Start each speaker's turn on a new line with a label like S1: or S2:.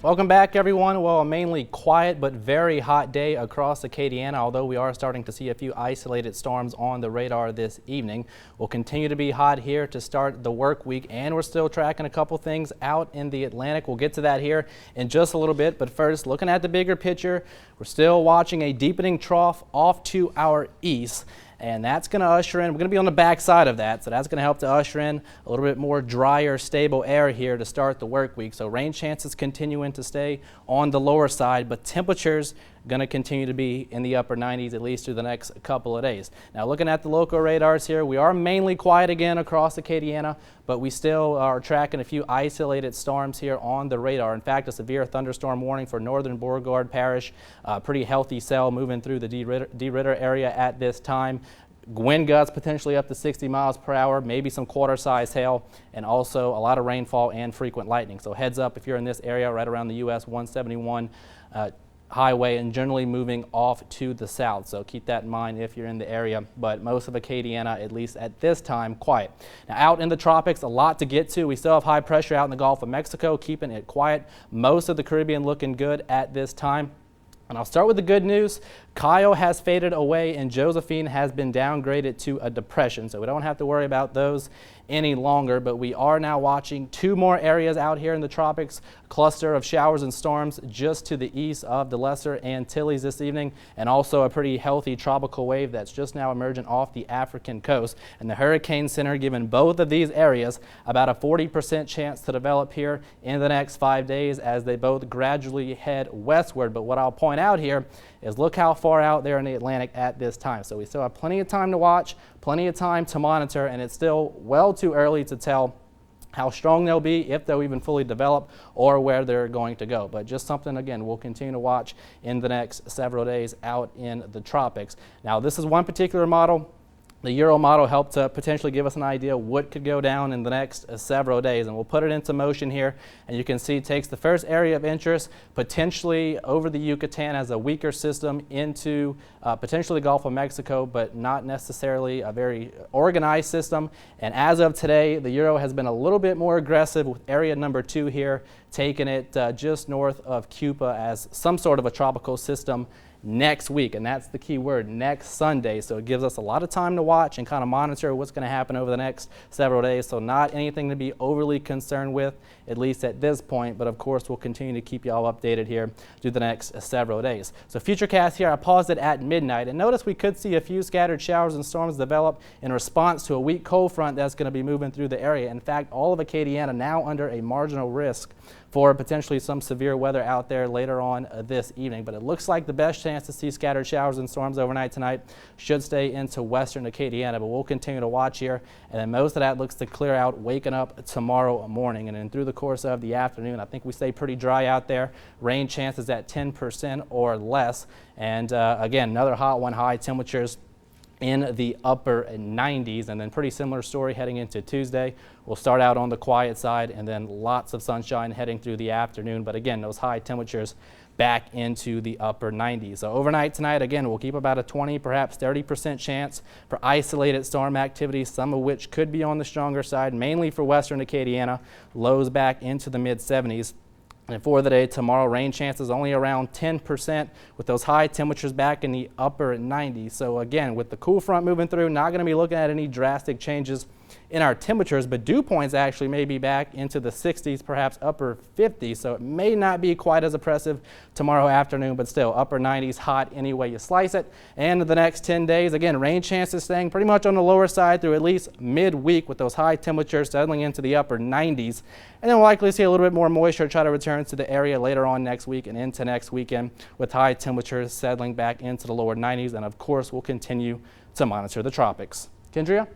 S1: Welcome back, everyone. Well, a mainly quiet but very hot day across Acadiana, although we are starting to see a few isolated storms on the radar this evening. We'll continue to be hot here to start the work week, and we're still tracking a couple things out in the Atlantic. We'll get to that here in just a little bit, but first, looking at the bigger picture, we're still watching a deepening trough off to our east. And that's going to usher in, we're going to be on the back side of that, so that's going to help to usher in a little bit more drier, stable air here to start the work week. So rain chances continuing to stay on the lower side, but temperatures going to continue to be in the upper 90s at least through the next couple of days. Now looking at the local radars here, we are mainly quiet again across Acadiana, but we still are tracking a few isolated storms here on the radar. In fact, a severe thunderstorm warning for northern Beauregard Parish, pretty healthy cell moving through the DeRitter area at this time. Wind gusts potentially up to 60 miles per hour, maybe some quarter-size hail, and also a lot of rainfall and frequent lightning. So heads up if you're in this area right around the US 171 highway and generally moving off to the south. So keep that in mind if you're in the area, but most of Acadiana, at least at this time, quiet. Now out in the tropics, a lot to get to. We still have high pressure out in the Gulf of Mexico, keeping it quiet. Most of the Caribbean looking good at this time. And I'll start with the good news. Kyle has faded away and Josephine has been downgraded to a depression, so we don't have to worry about those any longer, but we are now watching two more areas out here in the tropics, a cluster of showers and storms just to the east of the Lesser Antilles this evening, and also a pretty healthy tropical wave that's just now emerging off the African coast. And the Hurricane Center giving both of these areas about a 40% chance to develop here in the next 5 days as they both gradually head westward. But what I'll point out here is look how far out there in the Atlantic at this time. So we still have plenty of time to watch, plenty of time to monitor, and it's still well too early to tell how strong they'll be, if they'll even fully develop, or where they're going to go. But just something, again, we'll continue to watch in the next several days out in the tropics. Now, this is one particular model. The Euro model helped to potentially give us an idea what could go down in the next several days, and we'll put it into motion here. And you can see it takes the first area of interest, potentially over the Yucatan as a weaker system into potentially the Gulf of Mexico, but not necessarily a very organized system. And as of today, the Euro has been a little bit more aggressive with area number 2 here, taking it just north of Cuba as some sort of a tropical system next week, and that's the key word, next Sunday. So it gives us a lot of time to watch and kind of monitor what's going to happen over the next several days. So not anything to be overly concerned with, at least at this point, but of course we'll continue to keep you all updated here through the next several days. So Futurecast here, I paused it at midnight, and notice we could see a few scattered showers and storms develop in response to a weak cold front that's going to be moving through the area. In fact, all of Acadiana now under a marginal risk for potentially some severe weather out there later on this evening. But it looks like the best chance to see scattered showers and storms overnight tonight should stay into western Acadiana, but we'll continue to watch here. And then most of that looks to clear out waking up tomorrow morning. And then through the course of the afternoon, I think we stay pretty dry out there. Rain chances at 10% or less. And again, another hot one, high temperatures in the upper 90s, and then pretty similar story heading into Tuesday. We'll start out on the quiet side and then lots of sunshine heading through the afternoon, but again, those high temperatures back into the upper 90s. So overnight tonight, again, we'll keep about a 20, perhaps 30% chance for isolated storm activity, some of which could be on the stronger side, mainly for western Acadiana, lows back into the mid-70s. And for the day tomorrow, rain chances only around 10% with those high temperatures back in the upper 90s. So again, with the cool front moving through, not going to be looking at any drastic changes in our temperatures, but dew points actually may be back into the 60s, perhaps upper 50s. So it may not be quite as oppressive tomorrow afternoon, but still upper 90s, hot any way you slice it. And the next 10 days, again, rain chances staying pretty much on the lower side through at least midweek with those high temperatures settling into the upper 90s. And then we'll likely see a little bit more moisture try to return to the area later on next week and into next weekend with high temperatures settling back into the lower 90s. And of course, we'll continue to monitor the tropics. Kendria?